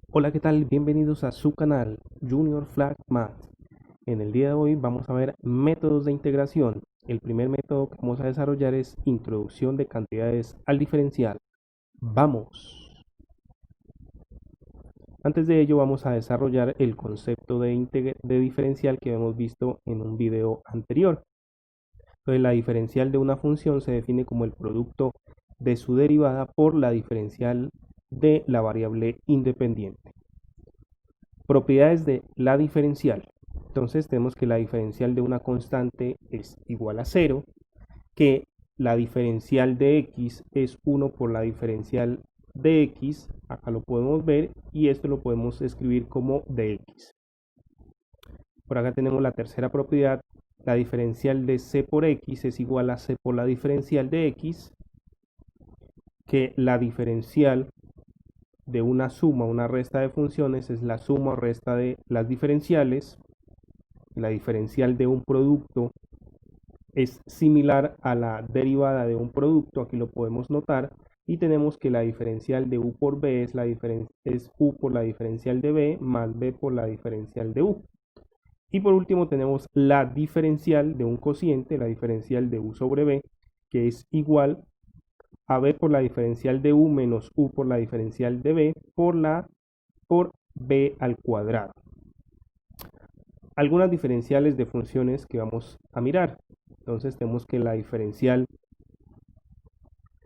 Hola, ¿qué tal? Bienvenidos a su canal Junior Flag Math. En el día de hoy vamos a ver métodos de integración. El primer método que vamos a desarrollar es introducción de cantidades al diferencial. ¡Vamos! Antes de ello vamos a desarrollar el concepto de diferencial que hemos visto en un video anterior. Entonces, la diferencial de una función se define como el producto de su derivada por la diferencial de la variable independiente. Propiedades de la diferencial. Entonces tenemos que la diferencial de una constante es igual a 0, que la diferencial de x es 1 por la diferencial de x, acá lo podemos ver, y esto lo podemos escribir como dx. Por acá tenemos la tercera propiedad, la diferencial de c por x es igual a c por la diferencial de x, que la diferencial de una suma o una resta de funciones es la suma o resta de las diferenciales. La diferencial de un producto es similar a la derivada de un producto, aquí lo podemos notar, y tenemos que la diferencial de u por b es u por la diferencial de b más b por la diferencial de u. Y por último tenemos la diferencial de un cociente, la diferencial de u sobre b, que es igual a b por la diferencial de u menos u por la diferencial de b por b al cuadrado. Algunas diferenciales de funciones que vamos a mirar. Entonces tenemos que la diferencial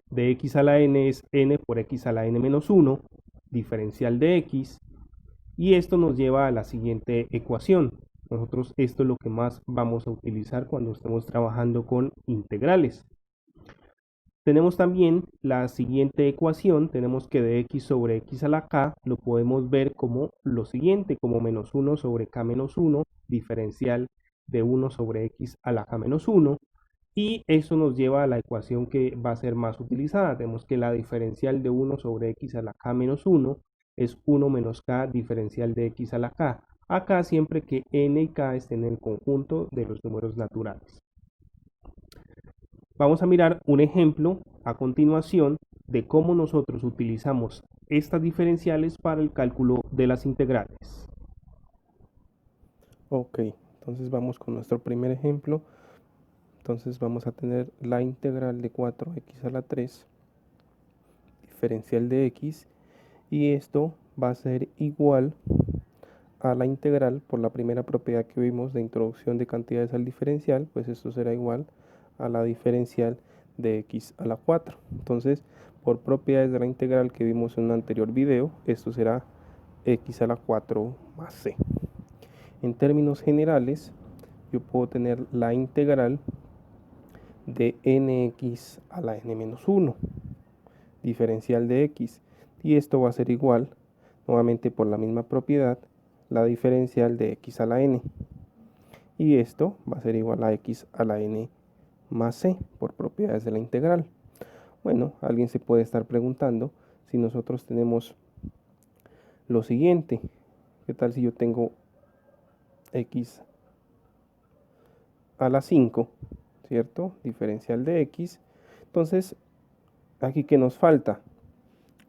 de x a la n es n por x a la n menos 1, diferencial de x, y esto nos lleva a la siguiente ecuación. Nosotros esto es lo que más vamos a utilizar cuando estemos trabajando con integrales. Tenemos también la siguiente ecuación, tenemos que de x sobre x a la k lo podemos ver como lo siguiente, como menos 1 sobre k menos 1, diferencial de 1 sobre x a la k menos 1, y eso nos lleva a la ecuación que va a ser más utilizada. Tenemos que la diferencial de 1 sobre x a la k menos 1 es 1 menos k diferencial de x a la k. Acá siempre que n y k estén en el conjunto de los números naturales. Vamos a mirar un ejemplo a continuación de cómo nosotros utilizamos estas diferenciales para el cálculo de las integrales. Ok, entonces vamos con nuestro primer ejemplo. Entonces vamos a tener la integral de 4x a la 3, diferencial de x, y esto va a ser igual a la integral por la primera propiedad que vimos de introducción de cantidades al diferencial, pues esto será igual a la diferencial de x a la 4. Entonces, por propiedades de la integral que vimos en un anterior video, esto será x a la 4 más c. En términos generales, yo puedo tener la integral de nx a la n menos 1, diferencial de x, y esto va a ser igual, nuevamente por la misma propiedad, la diferencial de x a la n, y esto va a ser igual a x a la n más c por propiedades de la integral. Bueno, alguien se puede estar preguntando si nosotros tenemos lo siguiente. ¿Qué tal si yo tengo x a la 5, ¿cierto? Diferencial de x. Entonces, aquí ¿qué nos falta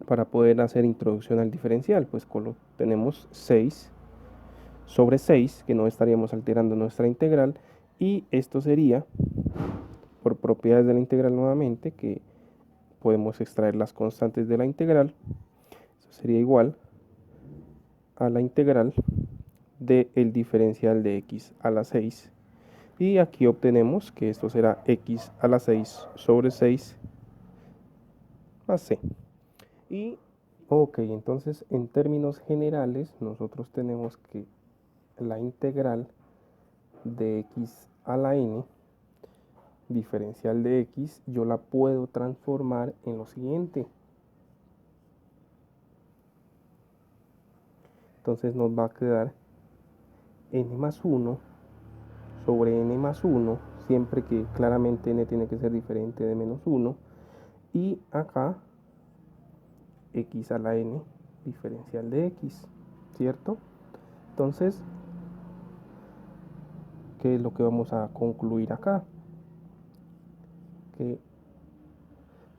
para poder hacer introducción al diferencial? Pues tenemos 6 sobre 6, que no estaríamos alterando nuestra integral, y esto sería, por propiedades de la integral nuevamente, que podemos extraer las constantes de la integral, eso sería igual a la integral del diferencial de x a la 6, y aquí obtenemos que esto será x a la 6 sobre 6 más c. Y ok, entonces en términos generales nosotros tenemos que la integral de x a la n, diferencial de x, yo la puedo transformar en lo siguiente. Entonces nos va a quedar n más 1 sobre n más 1, siempre que claramente n tiene que ser diferente de menos 1, y acá x a la n, diferencial de x, ¿cierto? Entonces, ¿qué es lo que vamos a concluir acá? Que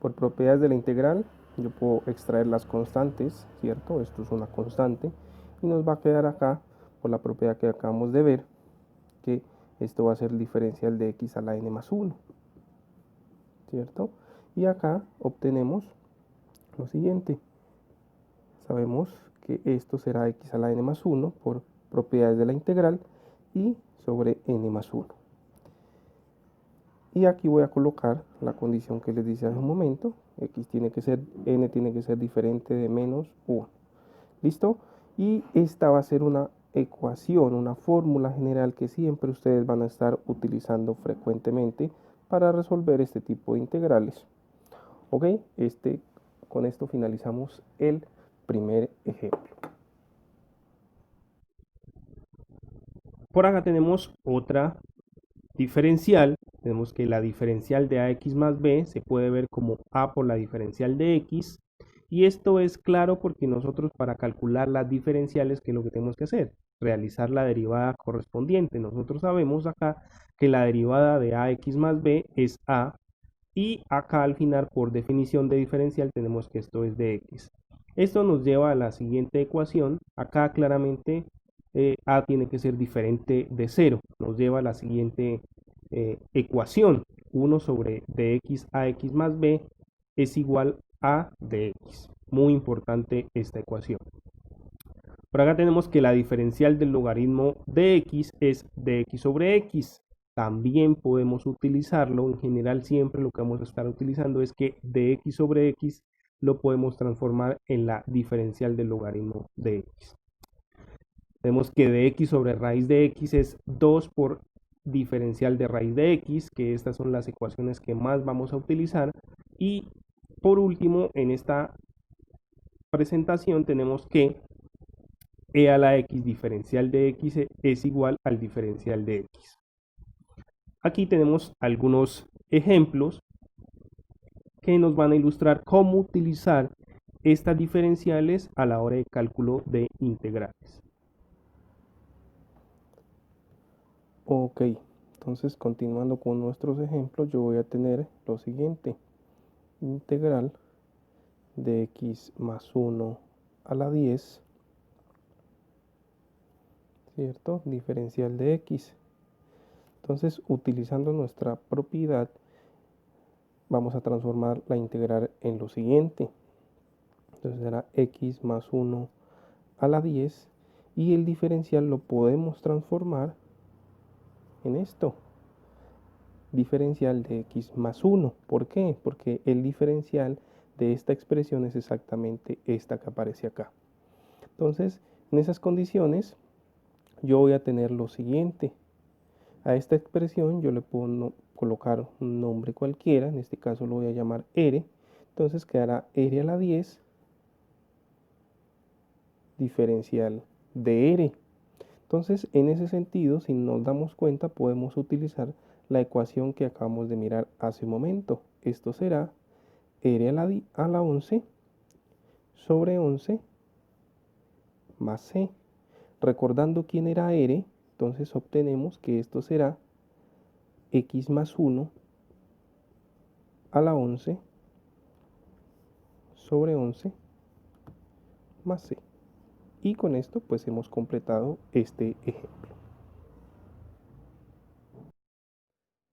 por propiedades de la integral, yo puedo extraer las constantes, ¿cierto? Esto es una constante y nos va a quedar acá, por la propiedad que acabamos de ver, que esto va a ser el diferencial de x a la n más 1, ¿cierto? Y acá obtenemos lo siguiente. Sabemos que esto será x a la n más 1 por propiedades de la integral y sobre n más 1. Y aquí voy a colocar la condición que les dice hace un momento. X tiene que ser, n tiene que ser diferente de menos 1. ¿Listo? Y esta va a ser una ecuación, una fórmula general que siempre ustedes van a estar utilizando frecuentemente para resolver este tipo de integrales. ¿Ok? Con esto finalizamos el primer ejemplo. Por acá tenemos otra diferencial. Tenemos que la diferencial de ax más b se puede ver como a por la diferencial de x. Y esto es claro porque nosotros para calcular las diferenciales, ¿qué es lo que tenemos que hacer? Realizar la derivada correspondiente. Nosotros sabemos acá que la derivada de ax más b es a. Y acá al final, por definición de diferencial, tenemos que esto es de x. Esto nos lleva a la siguiente ecuación. Acá claramente a tiene que ser diferente de 0. Nos lleva a la siguiente ecuación. 1 sobre dx ax más b es igual a dx. Muy importante esta ecuación. Por acá tenemos que la diferencial del logaritmo de x es dx sobre x. También podemos utilizarlo, en general siempre lo que vamos a estar utilizando es que dx sobre x lo podemos transformar en la diferencial del logaritmo de x. Tenemos que dx sobre raíz de x es 2 por diferencial de raíz de x, que estas son las ecuaciones que más vamos a utilizar. Y por último, en esta presentación tenemos que e a la x diferencial de x es igual al diferencial de x. Aquí tenemos algunos ejemplos que nos van a ilustrar cómo utilizar estas diferenciales a la hora de cálculo de integrales. Ok, entonces continuando con nuestros ejemplos, yo voy a tener lo siguiente. Integral de x más 1 a la 10, ¿cierto? Diferencial de x. Entonces, utilizando nuestra propiedad, vamos a transformar la integral en lo siguiente. Entonces será x más 1 a la 10 y el diferencial lo podemos transformar en esto. Diferencial de x más 1. ¿Por qué? Porque el diferencial de esta expresión es exactamente esta que aparece acá. Entonces, en esas condiciones, yo voy a tener lo siguiente. A esta expresión yo le puedo colocar un nombre cualquiera, en este caso lo voy a llamar r. Entonces quedará r a la 10 diferencial de r. Entonces, en ese sentido, si nos damos cuenta, podemos utilizar la ecuación que acabamos de mirar hace un momento. Esto será r a la 11 sobre 11 más c. Recordando quién era r, entonces obtenemos que esto será x más 1 a la 11 sobre 11 más c. Y con esto pues hemos completado este ejemplo.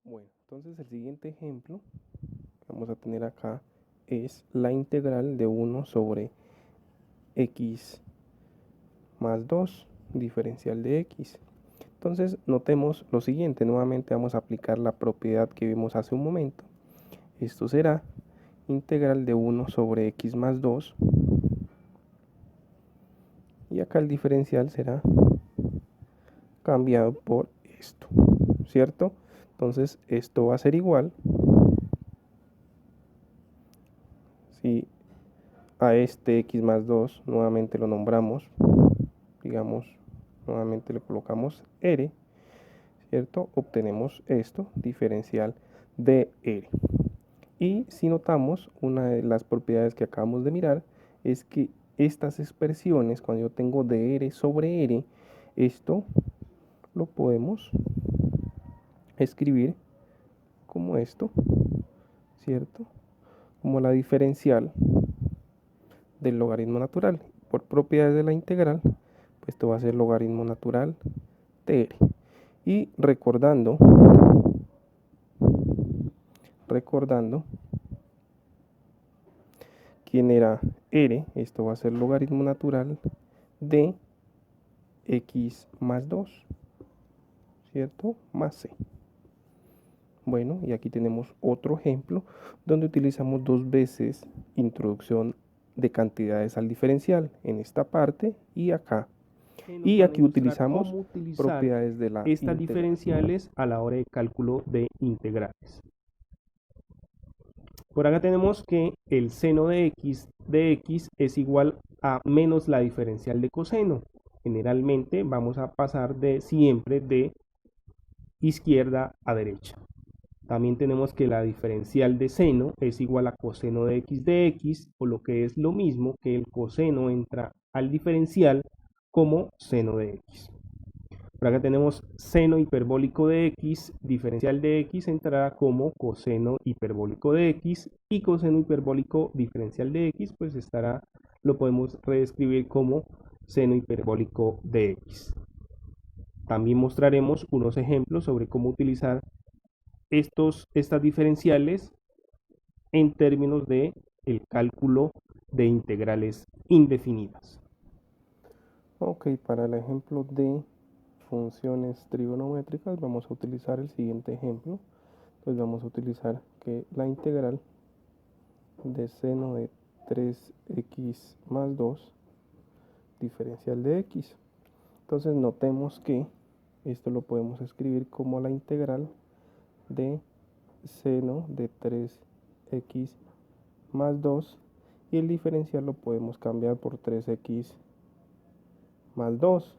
Bueno, entonces el siguiente ejemplo que vamos a tener acá es la integral de 1 sobre x más 2, diferencial de x. Entonces notemos lo siguiente, nuevamente vamos a aplicar la propiedad que vimos hace un momento. Esto será integral de 1 sobre x más 2 y acá el diferencial será cambiado por esto, ¿cierto? Entonces esto va a ser igual si a este x más 2 nuevamente lo nombramos, digamos, nuevamente le colocamos r, ¿cierto? Obtenemos esto, diferencial de r. Y si notamos, una de las propiedades que acabamos de mirar es que estas expresiones, cuando yo tengo dr sobre r, esto lo podemos escribir como esto, ¿cierto? Como la diferencial del logaritmo natural. Por propiedades de la integral, pues esto va a ser logaritmo natural de r. Y recordando quién era r, esto va a ser logaritmo natural de x más 2, ¿cierto? Más c. Bueno, y aquí tenemos otro ejemplo donde utilizamos dos veces introducción de cantidades al diferencial, en esta parte y acá. Y aquí utilizamos propiedades de la estas integral. diferenciales a la hora de cálculo de integrales. Por acá tenemos que el seno de x es igual a menos la diferencial de coseno. Generalmente vamos a pasar siempre de izquierda a derecha. También tenemos que la diferencial de seno es igual a coseno de x, o lo que es lo mismo que el coseno entra al diferencial como seno de x. Por acá tenemos seno hiperbólico de x, diferencial de x entrará como coseno hiperbólico de x, y coseno hiperbólico diferencial de x pues lo podemos reescribir como seno hiperbólico de x. También mostraremos unos ejemplos sobre cómo utilizar estas diferenciales en términos de el cálculo de integrales indefinidas. Ok, para el ejemplo de funciones trigonométricas vamos a utilizar el siguiente ejemplo. Entonces vamos a utilizar que la integral de seno de 3x más 2 diferencial de x. Entonces notemos que esto lo podemos escribir como la integral de seno de 3x más 2 y el diferencial lo podemos cambiar por 3x más 2.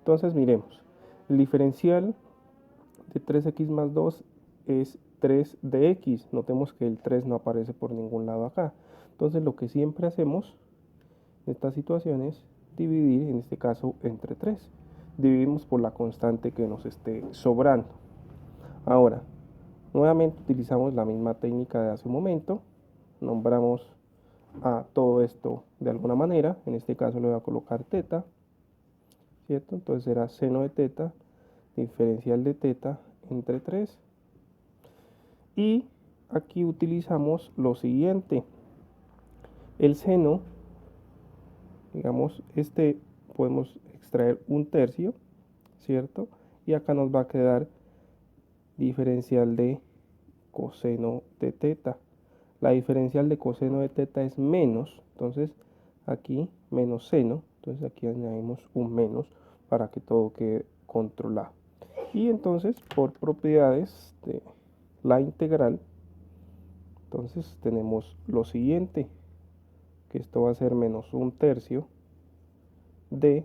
Entonces miremos, el diferencial de 3x más 2 es 3 de x. Notemos que el 3 no aparece por ningún lado acá. Entonces lo que siempre hacemos en estas situaciones es dividir, en este caso, entre 3. Dividimos por la constante que nos esté sobrando. Ahora, nuevamente utilizamos la misma técnica de hace un momento. Nombramos a todo esto de alguna manera. En este caso le voy a colocar teta, ¿cierto? Entonces será seno de teta, diferencial de teta entre 3. Y aquí utilizamos lo siguiente. El seno, digamos, podemos extraer un tercio, ¿cierto? Y acá nos va a quedar diferencial de coseno de teta. La diferencial de coseno de teta es menos, entonces aquí menos seno, entonces aquí añadimos un menos para que todo quede controlado. Y entonces por propiedades de la integral, entonces tenemos lo siguiente, que esto va a ser menos un tercio de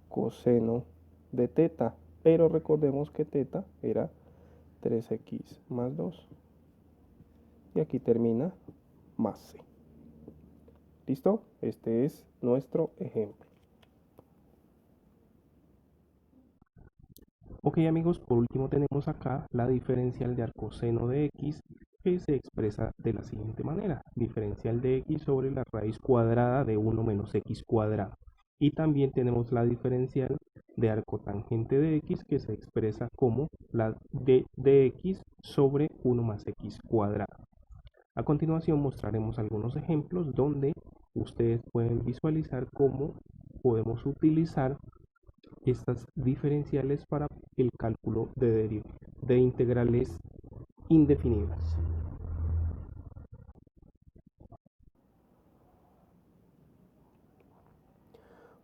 coseno de teta, pero recordemos que teta era 3x más 2. Y aquí termina más c. ¿Listo? Este es nuestro ejemplo. Ok amigos, por último tenemos acá la diferencial de arcoseno de x, que se expresa de la siguiente manera: diferencial de x sobre la raíz cuadrada de 1 menos x cuadrado. Y también tenemos la diferencial de arcotangente de x, que se expresa como la de x sobre 1 más x cuadrado. A continuación mostraremos algunos ejemplos donde ustedes pueden visualizar cómo podemos utilizar estas diferenciales para el cálculo de integrales indefinidas.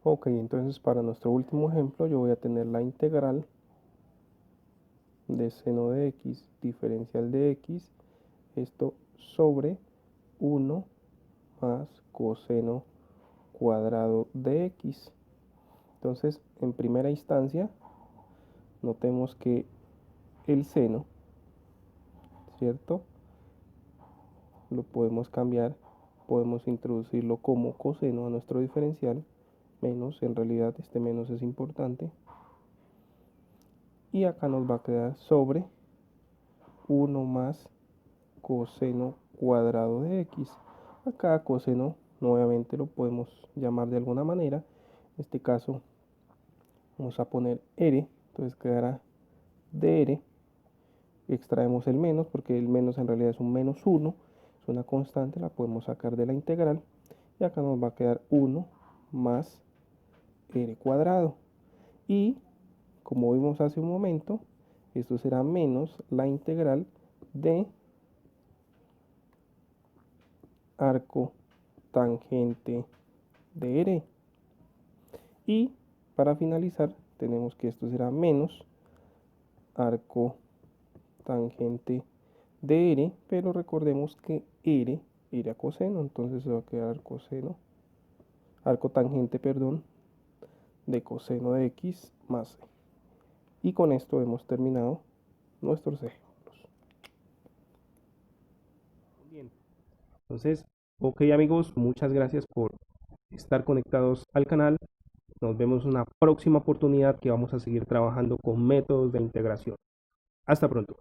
Ok, entonces para nuestro último ejemplo yo voy a tener la integral de seno de x, diferencial de x, esto sobre 1 más coseno cuadrado de x. Entonces, en primera instancia, notemos que el seno, ¿cierto? Lo podemos cambiar, podemos introducirlo como coseno a nuestro diferencial, menos, en realidad este menos es importante. Y acá nos va a quedar sobre 1 más coseno cuadrado de x. Acá coseno nuevamente lo podemos llamar de alguna manera. En este caso vamos a poner r, entonces quedará dr, extraemos el menos porque el menos en realidad es un menos 1, es una constante, la podemos sacar de la integral y acá nos va a quedar 1 más r cuadrado. Y como vimos hace un momento, esto será menos la integral de arco tangente de r. Y para finalizar tenemos que esto será menos arco tangente de r, pero recordemos que r era coseno, entonces se va a quedar coseno, arco tangente, perdón, de coseno de x más c. Y con esto hemos terminado nuestros ejemplos. Bien. Entonces, ok amigos, muchas gracias por estar conectados al canal. Nos vemos en una próxima oportunidad que vamos a seguir trabajando con métodos de integración. Hasta pronto.